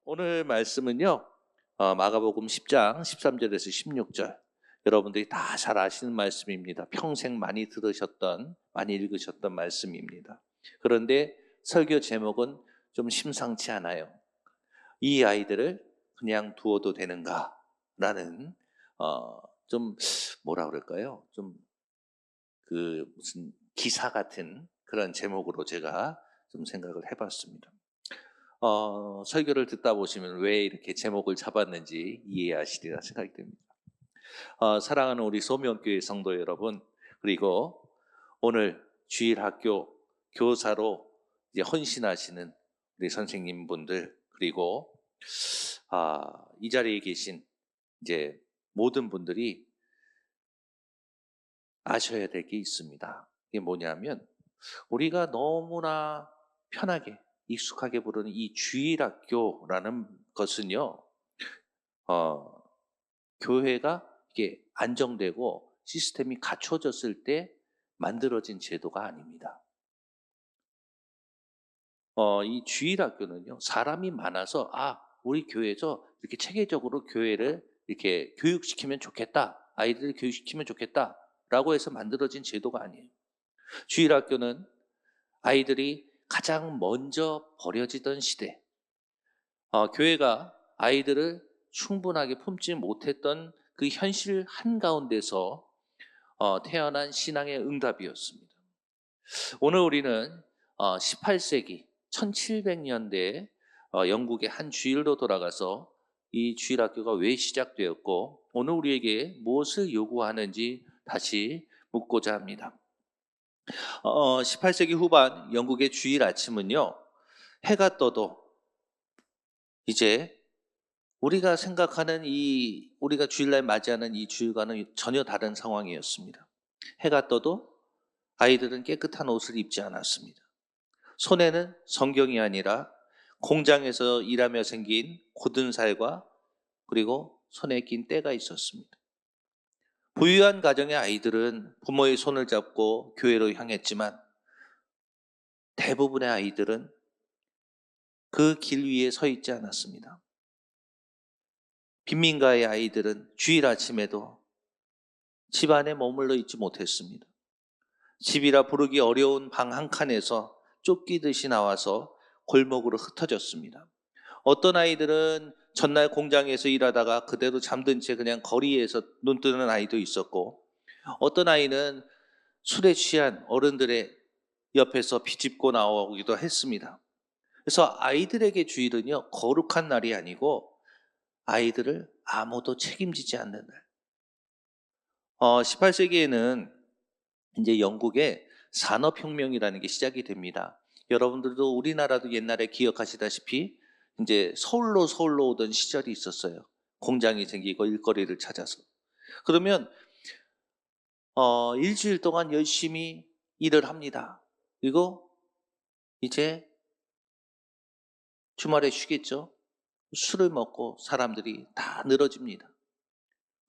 오늘 말씀은요, 마가복음 10장 13절에서 16절. 여러분들이 다 잘 아시는 말씀입니다. 평생 많이 들으셨던, 많이 읽으셨던 말씀입니다. 그런데 설교 제목은 좀 심상치 않아요. 이 아이들을 그냥 두어도 되는가? 라는, 좀, 뭐라 그럴까요? 좀, 무슨 기사 같은 그런 제목으로 제가 좀 생각을 해봤습니다. 설교를 듣다 보시면 왜 이렇게 제목을 잡았는지 이해하시리라 생각이 듭니다. 사랑하는 우리 소명교회 성도 여러분, 그리고 오늘 주일학교 교사로 이제 헌신하시는 우리 선생님분들, 그리고 이 자리에 계신 이제 모든 분들이 아셔야 될 게 있습니다. 이게 뭐냐면 우리가 너무나 편하게 익숙하게 부르는 이 주일학교라는 것은요, 어, 교회가 이게 안정되고 시스템이 갖춰졌을 때 만들어진 제도가 아닙니다. 이 주일학교는요, 사람이 많아서, 우리 교회에서 이렇게 체계적으로 교회를 이렇게 교육시키면 좋겠다, 아이들을 교육시키면 좋겠다, 라고 해서 만들어진 제도가 아니에요. 주일학교는 아이들이 가장 먼저 버려지던 시대, 교회가 아이들을 충분하게 품지 못했던 그 현실 한가운데서 태어난 신앙의 응답이었습니다. 오늘 우리는 18세기 1700년대에 영국의 한 주일로 돌아가서 이 주일학교가 왜 시작되었고 오늘 우리에게 무엇을 요구하는지 다시 묻고자 합니다. 18세기 후반 영국의 주일 아침은요, 해가 떠도 이제 우리가 생각하는 우리가 주일날 맞이하는 이 주일과는 전혀 다른 상황이었습니다. 해가 떠도 아이들은 깨끗한 옷을 입지 않았습니다. 손에는 성경이 아니라 공장에서 일하며 생긴 굳은 살과 그리고 손에 낀 때가 있었습니다. 부유한 가정의 아이들은 부모의 손을 잡고 교회로 향했지만 대부분의 아이들은 그 길 위에 서 있지 않았습니다. 빈민가의 아이들은 주일 아침에도 집 안에 머물러 있지 못했습니다. 집이라 부르기 어려운 방 한 칸에서 쫓기듯이 나와서 골목으로 흩어졌습니다. 어떤 아이들은 전날 공장에서 일하다가 그대로 잠든 채 그냥 거리에서 눈 뜨는 아이도 있었고, 어떤 아이는 술에 취한 어른들의 옆에서 비집고 나오기도 했습니다. 그래서 아이들에게 주일은요, 거룩한 날이 아니고 아이들을 아무도 책임지지 않는 날. 18세기에는 이제 영국의 산업혁명이라는 게 시작이 됩니다. 여러분들도 우리나라도 옛날에 기억하시다시피 이제 서울로 오던 시절이 있었어요. 공장이 생기고 일거리를 찾아서. 그러면 일주일 동안 열심히 일을 합니다. 그리고 이제 주말에 쉬겠죠. 술을 먹고 사람들이 다 늘어집니다.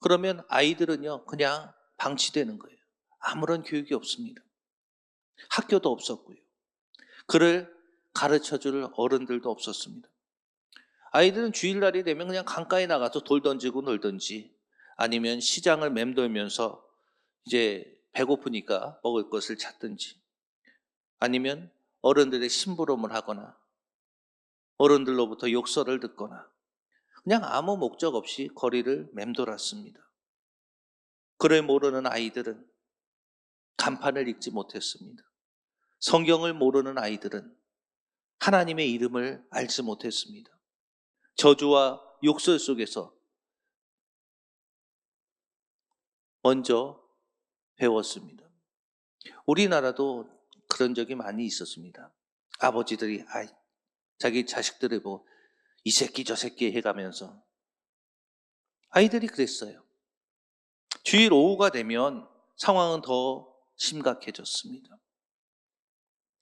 그러면 아이들은요, 그냥 방치되는 거예요. 아무런 교육이 없습니다. 학교도 없었고요. 그를 가르쳐줄 어른들도 없었습니다. 아이들은 주일날이 되면 그냥 강가에 나가서 돌 던지고 놀든지 아니면 시장을 맴돌면서 이제 배고프니까 먹을 것을 찾든지 아니면 어른들의 심부름을 하거나 어른들로부터 욕설을 듣거나 그냥 아무 목적 없이 거리를 맴돌았습니다. 그를 모르는 아이들은 간판을 읽지 못했습니다. 성경을 모르는 아이들은 하나님의 이름을 알지 못했습니다. 저주와 욕설 속에서 먼저 배웠습니다. 우리나라도 그런 적이 많이 있었습니다. 아버지들이 자기 자식들을 보고 이 새끼 저 새끼 해가면서 아이들이 그랬어요. 주일 오후가 되면 상황은 더 심각해졌습니다.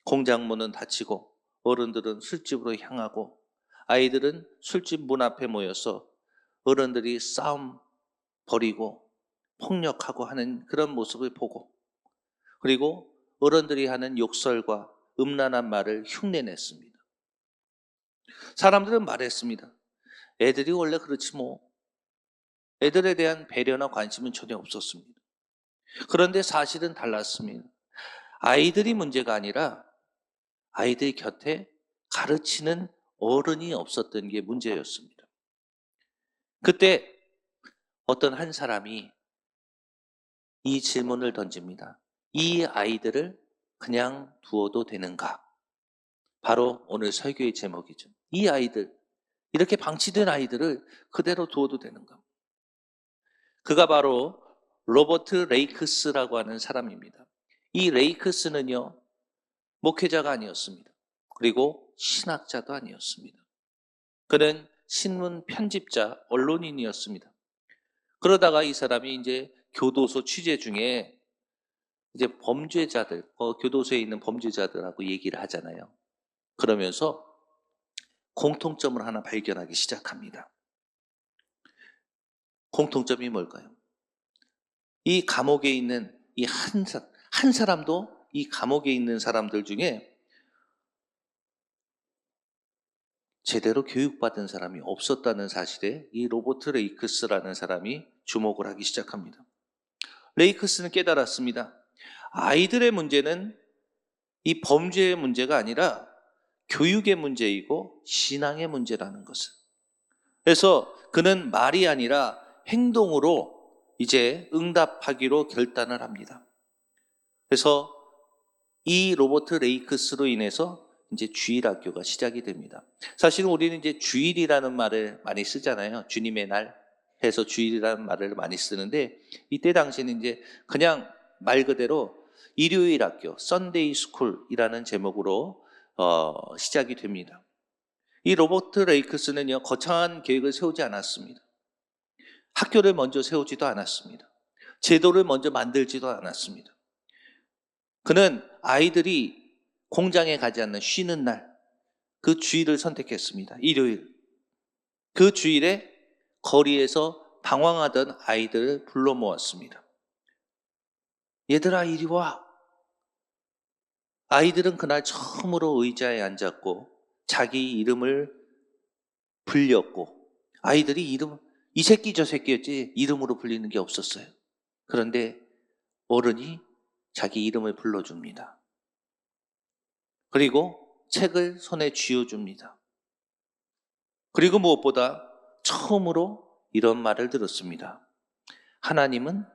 공장 문은 닫히고 어른들은 술집으로 향하고 아이들은 술집 문 앞에 모여서 어른들이 싸움 벌이고 폭력하고 하는 그런 모습을 보고 그리고 어른들이 하는 욕설과 음란한 말을 흉내냈습니다. 사람들은 말했습니다. 애들이 원래 그렇지 뭐. 애들에 대한 배려나 관심은 전혀 없었습니다. 그런데 사실은 달랐습니다. 아이들이 문제가 아니라 아이들 곁에 가르치는 어른이 없었던 게 문제였습니다. 그때 어떤 한 사람이 이 질문을 던집니다. 이 아이들을 그냥 두어도 되는가? 바로 오늘 설교의 제목이죠. 이 아이들, 이렇게 방치된 아이들을 그대로 두어도 되는가? 그가 바로 로버트 레이크스라고 하는 사람입니다. 이 레이크스는요, 목회자가 아니었습니다. 그리고 신학자도 아니었습니다. 그는 신문 편집자, 언론인이었습니다. 그러다가 이 사람이 이제 교도소 취재 중에 이제 범죄자들, 교도소에 있는 범죄자들하고 얘기를 하잖아요. 그러면서 공통점을 하나 발견하기 시작합니다. 공통점이 뭘까요? 이 감옥에 있는 이 한 사람도 이 감옥에 있는 사람들 중에 제대로 교육받은 사람이 없었다는 사실에 이 로버트 레이크스라는 사람이 주목을 하기 시작합니다. 레이크스는 깨달았습니다. 아이들의 문제는 이 범죄의 문제가 아니라 교육의 문제이고 신앙의 문제라는 것을. 그래서 그는 말이 아니라 행동으로 이제 응답하기로 결단을 합니다. 그래서 이 로버트 레이크스로 인해서 이제 주일학교가 시작이 됩니다. 사실은 우리는 이제 주일이라는 말을 많이 쓰잖아요. 주님의 날 해서 주일이라는 말을 많이 쓰는데 이때 당시에는 이제 그냥 말 그대로 일요일 학교, 썬데이 스쿨이라는 제목으로 시작이 됩니다. 이 로버트 레이크스는요, 거창한 계획을 세우지 않았습니다. 학교를 먼저 세우지도 않았습니다. 제도를 먼저 만들지도 않았습니다. 그는 아이들이 공장에 가지 않는 쉬는 날, 그 주일을 선택했습니다. 일요일. 그 주일에 거리에서 방황하던 아이들을 불러 모았습니다. 얘들아, 이리 와. 아이들은 그날 처음으로 의자에 앉았고 자기 이름을 불렸고, 아이들이 이 새끼 저 새끼였지 이름으로 불리는 게 없었어요. 그런데 어른이 자기 이름을 불러줍니다. 그리고 책을 손에 쥐어줍니다. 그리고 무엇보다 처음으로 이런 말을 들었습니다. 하나님은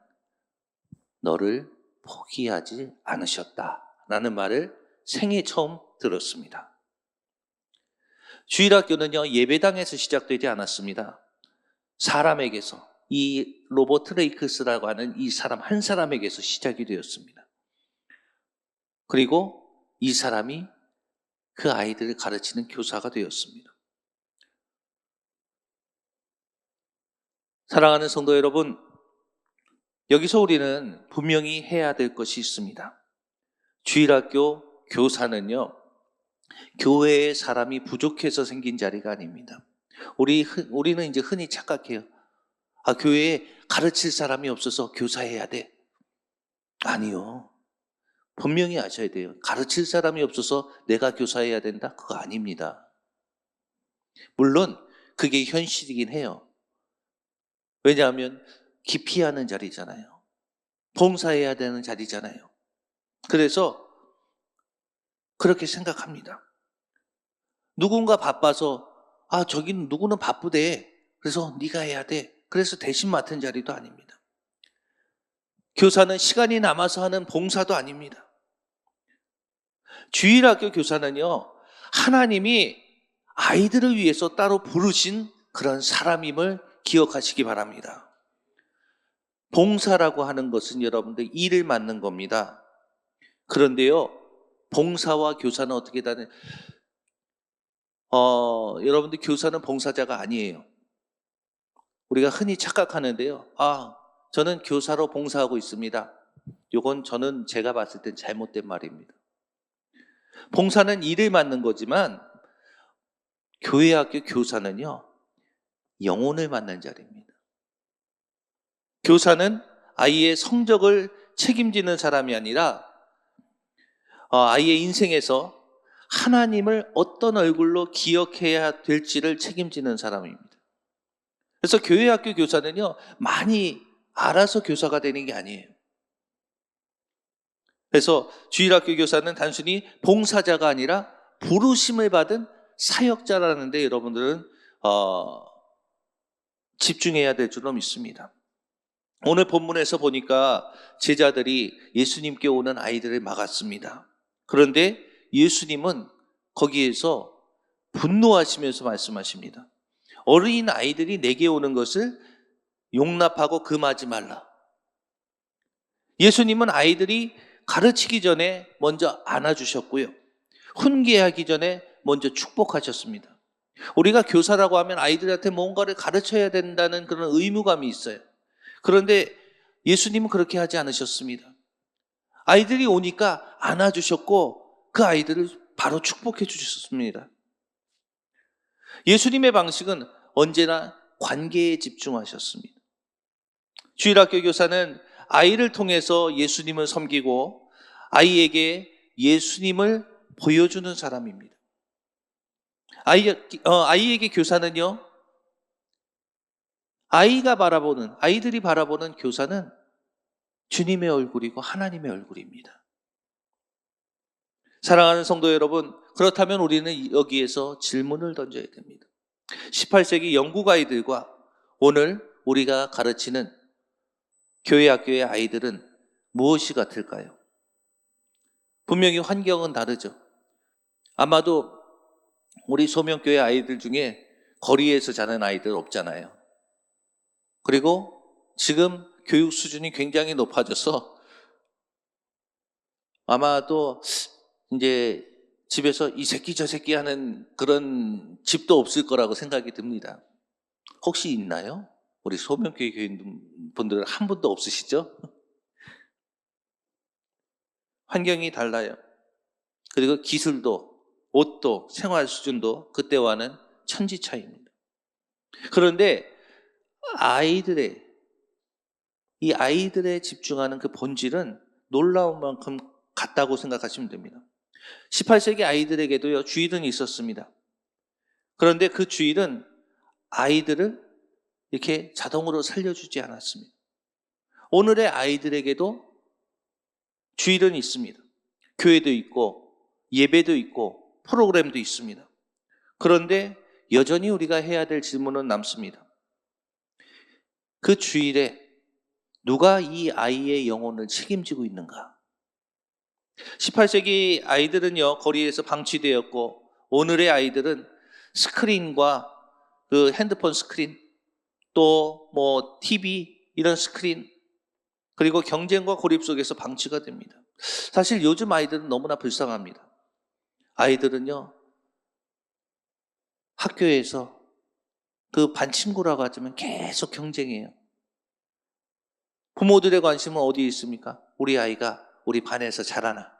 너를 포기하지 않으셨다 라는 말을 생애 처음 들었습니다. 주일학교는요, 예배당에서 시작되지 않았습니다. 사람에게서, 이 로버트 레이크스라고 하는 이 사람 한 사람에게서 시작이 되었습니다. 그리고 이 사람이 그 아이들을 가르치는 교사가 되었습니다. 사랑하는 성도 여러분, 여기서 우리는 분명히 해야 될 것이 있습니다. 주일학교 교사는요, 교회에 사람이 부족해서 생긴 자리가 아닙니다. 우리는 이제 흔히 착각해요. 교회에 가르칠 사람이 없어서 교사해야 돼. 아니요. 분명히 아셔야 돼요. 가르칠 사람이 없어서 내가 교사해야 된다? 그거 아닙니다. 물론 그게 현실이긴 해요. 왜냐하면 기피하는 자리잖아요. 봉사해야 되는 자리잖아요. 그래서 그렇게 생각합니다. 누군가 바빠서 저긴 누구는 바쁘대. 그래서 네가 해야 돼. 그래서 대신 맡은 자리도 아닙니다. 교사는 시간이 남아서 하는 봉사도 아닙니다. 주일학교 교사는요, 하나님이 아이들을 위해서 따로 부르신 그런 사람임을 기억하시기 바랍니다. 봉사라고 하는 것은 여러분들 일을 맡는 겁니다. 그런데요, 봉사와 교사는 어떻게 다른? 여러분들 교사는 봉사자가 아니에요. 우리가 흔히 착각하는데요. 저는 교사로 봉사하고 있습니다. 이건 제가 봤을 땐 잘못된 말입니다. 봉사는 일을 맡는 거지만 교회 학교 교사는요, 영혼을 맡는 자리입니다. 교사는 아이의 성적을 책임지는 사람이 아니라 아이의 인생에서 하나님을 어떤 얼굴로 기억해야 될지를 책임지는 사람입니다. 그래서 교회 학교 교사는요, 많이 알아서 교사가 되는 게 아니에요. 그래서 주일학교 교사는 단순히 봉사자가 아니라 부르심을 받은 사역자라는 데 여러분들은 집중해야 될 줄로 믿습니다. 오늘 본문에서 보니까 제자들이 예수님께 오는 아이들을 막았습니다. 그런데 예수님은 거기에서 분노하시면서 말씀하십니다. 어린 아이들이 내게 오는 것을 용납하고 금하지 말라. 예수님은 아이들이 가르치기 전에 먼저 안아주셨고요. 훈계하기 전에 먼저 축복하셨습니다. 우리가 교사라고 하면 아이들한테 뭔가를 가르쳐야 된다는 그런 의무감이 있어요. 그런데 예수님은 그렇게 하지 않으셨습니다. 아이들이 오니까 안아주셨고 그 아이들을 바로 축복해 주셨습니다. 예수님의 방식은 언제나 관계에 집중하셨습니다. 주일학교 교사는 아이를 통해서 예수님을 섬기고 아이에게 예수님을 보여주는 사람입니다. 아이에게 교사는요, 아이들이 바라보는 교사는 주님의 얼굴이고 하나님의 얼굴입니다. 사랑하는 성도 여러분, 그렇다면 우리는 여기에서 질문을 던져야 됩니다. 18세기 영국 아이들과 오늘 우리가 가르치는 교회 학교의 아이들은 무엇이 같을까요? 분명히 환경은 다르죠. 아마도 우리 소명교회 아이들 중에 거리에서 자는 아이들 없잖아요. 그리고 지금 교육 수준이 굉장히 높아져서 아마도 이제 집에서 이 새끼 저 새끼 하는 그런 집도 없을 거라고 생각이 듭니다. 혹시 있나요? 우리 소명교회 교인분들은 한 분도 없으시죠? 환경이 달라요. 그리고 기술도, 옷도, 생활 수준도 그때와는 천지 차이입니다. 그런데 이 아이들에 집중하는 그 본질은 놀라운 만큼 같다고 생각하시면 됩니다. 18세기 아이들에게도요, 주일은 있었습니다. 그런데 그 주일은 아이들을 이렇게 자동으로 살려주지 않았습니다. 오늘의 아이들에게도 주일은 있습니다. 교회도 있고 예배도 있고 프로그램도 있습니다. 그런데 여전히 우리가 해야 될 질문은 남습니다. 그 주일에 누가 이 아이의 영혼을 책임지고 있는가? 18세기 아이들은요, 거리에서 방치되었고 오늘의 아이들은 스크린과 그 핸드폰 스크린, 또 뭐 TV 이런 스크린, 그리고 경쟁과 고립 속에서 방치가 됩니다. 사실 요즘 아이들은 너무나 불쌍합니다. 아이들은요, 학교에서 그 반 친구라고 하자면 계속 경쟁해요. 부모들의 관심은 어디에 있습니까? 우리 아이가 우리 반에서 잘하나?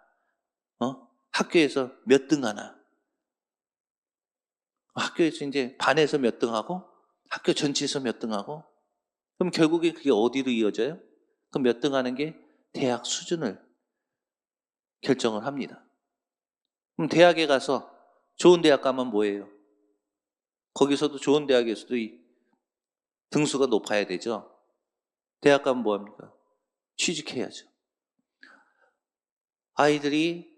학교에서 몇 등 하나? 학교에서 이제 반에서 몇 등 하고 학교 전체에서 몇 등 하고, 그럼 결국에 그게 어디로 이어져요? 그럼 몇 등 하는 게 대학 수준을 결정을 합니다. 그럼 대학에 가서 좋은 대학 가면 뭐예요? 거기서도 좋은 대학에서도 이 등수가 높아야 되죠. 대학 가면 뭐합니까? 취직해야죠. 아이들이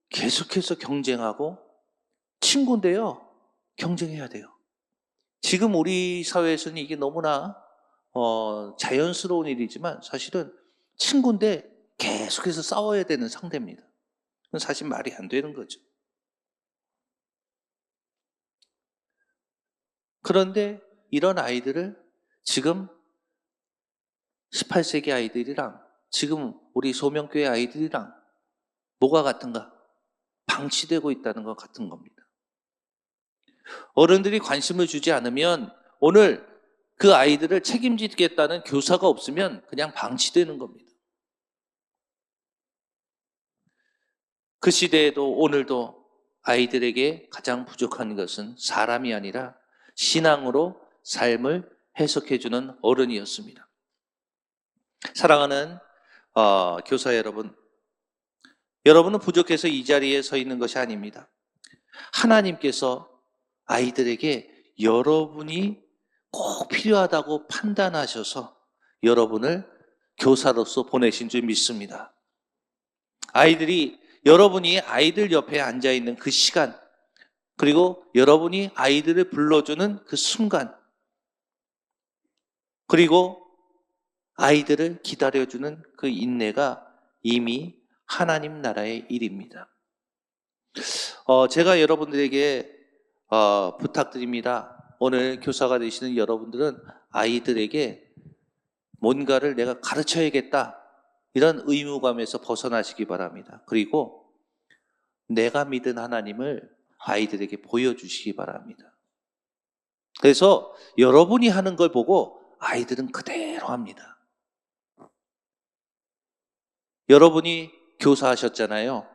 계속해서 경쟁하고, 친구인데요, 경쟁해야 돼요. 지금 우리 사회에서는 이게 너무나 자연스러운 일이지만 사실은 친구인데 계속해서 싸워야 되는 상대입니다. 그건 사실 말이 안 되는 거죠. 그런데 이런 아이들을 지금 18세기 아이들이랑 지금 우리 소명교회 아이들이랑 뭐가 같은가? 방치되고 있다는 것 같은 겁니다. 어른들이 관심을 주지 않으면 오늘 그 아이들을 책임지겠다는 교사가 없으면 그냥 방치되는 겁니다. 그 시대에도 오늘도 아이들에게 가장 부족한 것은 사람이 아니라 신앙으로 삶을 해석해주는 어른이었습니다. 사랑하는 교사 여러분, 여러분은 부족해서 이 자리에 서 있는 것이 아닙니다. 하나님께서 아이들에게 여러분이 꼭 필요하다고 판단하셔서 여러분을 교사로서 보내신 줄 믿습니다. 여러분이 아이들 옆에 앉아있는 그 시간, 그리고 여러분이 아이들을 불러주는 그 순간, 그리고 아이들을 기다려주는 그 인내가 이미 하나님 나라의 일입니다. 제가 여러분들에게 부탁드립니다. 오늘 교사가 되시는 여러분들은 아이들에게 뭔가를 내가 가르쳐야겠다, 이런 의무감에서 벗어나시기 바랍니다. 그리고 내가 믿은 하나님을 아이들에게 보여주시기 바랍니다. 그래서 여러분이 하는 걸 보고 아이들은 그대로 합니다. 여러분이 교사하셨잖아요.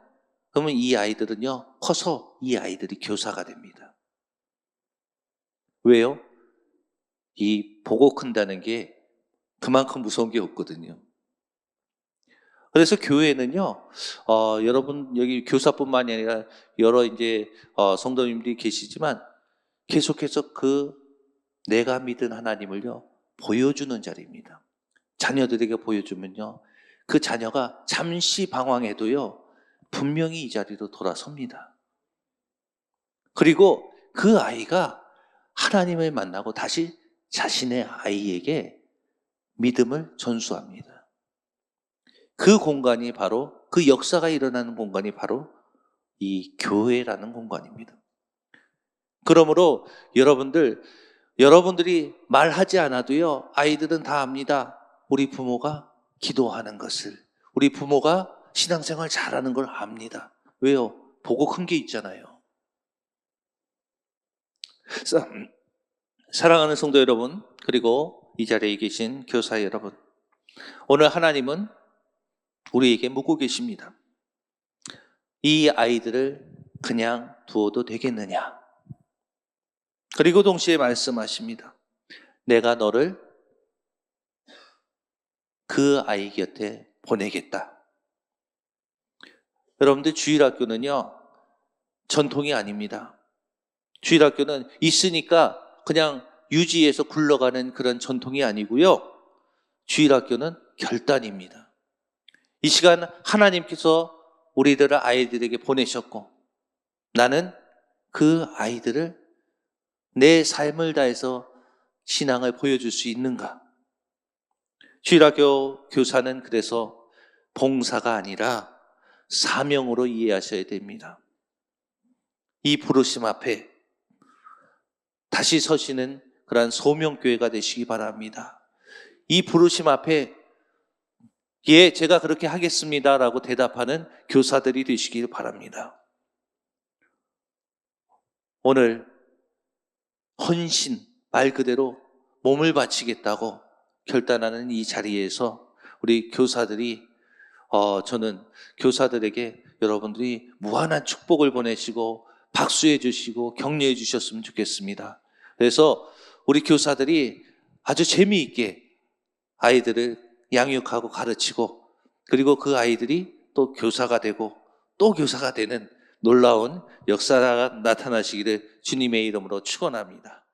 그러면 이 아이들은요, 커서 이 아이들이 교사가 됩니다. 왜요? 이 보고 큰다는 게 그만큼 무서운 게 없거든요. 그래서 교회는요, 여러분 여기 교사뿐만이 아니라 여러 이제 성도님들이 계시지만 계속해서 그 내가 믿은 하나님을요 보여주는 자리입니다. 자녀들에게 보여주면요, 그 자녀가 잠시 방황해도요 분명히 이 자리로 돌아섭니다. 그리고 그 아이가 하나님을 만나고 다시 자신의 아이에게 믿음을 전수합니다. 그 공간이 바로, 그 역사가 일어나는 공간이 바로 이 교회라는 공간입니다. 그러므로 여러분들이 말하지 않아도요, 아이들은 다 압니다. 우리 부모가 기도하는 것을, 우리 부모가 신앙생활 잘하는 걸 압니다. 왜요? 보고 큰 게 있잖아요. 사랑하는 성도 여러분, 그리고 이 자리에 계신 교사 여러분, 오늘 하나님은 우리에게 묻고 계십니다. 이 아이들을 그냥 두어도 되겠느냐? 그리고 동시에 말씀하십니다. 내가 너를 그 아이 곁에 보내겠다. 여러분들, 주일학교는요 전통이 아닙니다. 주일학교는 있으니까 그냥 유지해서 굴러가는 그런 전통이 아니고요, 주일학교는 결단입니다. 이 시간 하나님께서 우리들을 아이들에게 보내셨고, 나는 그 아이들을 내 삶을 다해서 신앙을 보여줄 수 있는가? 주일학교 교사는 그래서 봉사가 아니라 사명으로 이해하셔야 됩니다. 이 부르심 앞에 다시 서시는 그러한 소명교회가 되시기 바랍니다. 이 부르심 앞에 예, 제가 그렇게 하겠습니다라고 대답하는 교사들이 되시길 바랍니다. 오늘 헌신, 말 그대로 몸을 바치겠다고 결단하는 이 자리에서 우리 교사들이, 저는 교사들에게 여러분들이 무한한 축복을 보내시고 박수해 주시고 격려해 주셨으면 좋겠습니다. 그래서 우리 교사들이 아주 재미있게 아이들을 양육하고 가르치고, 그리고 그 아이들이 또 교사가 되고 또 교사가 되는 놀라운 역사가 나타나시기를 주님의 이름으로 축원합니다.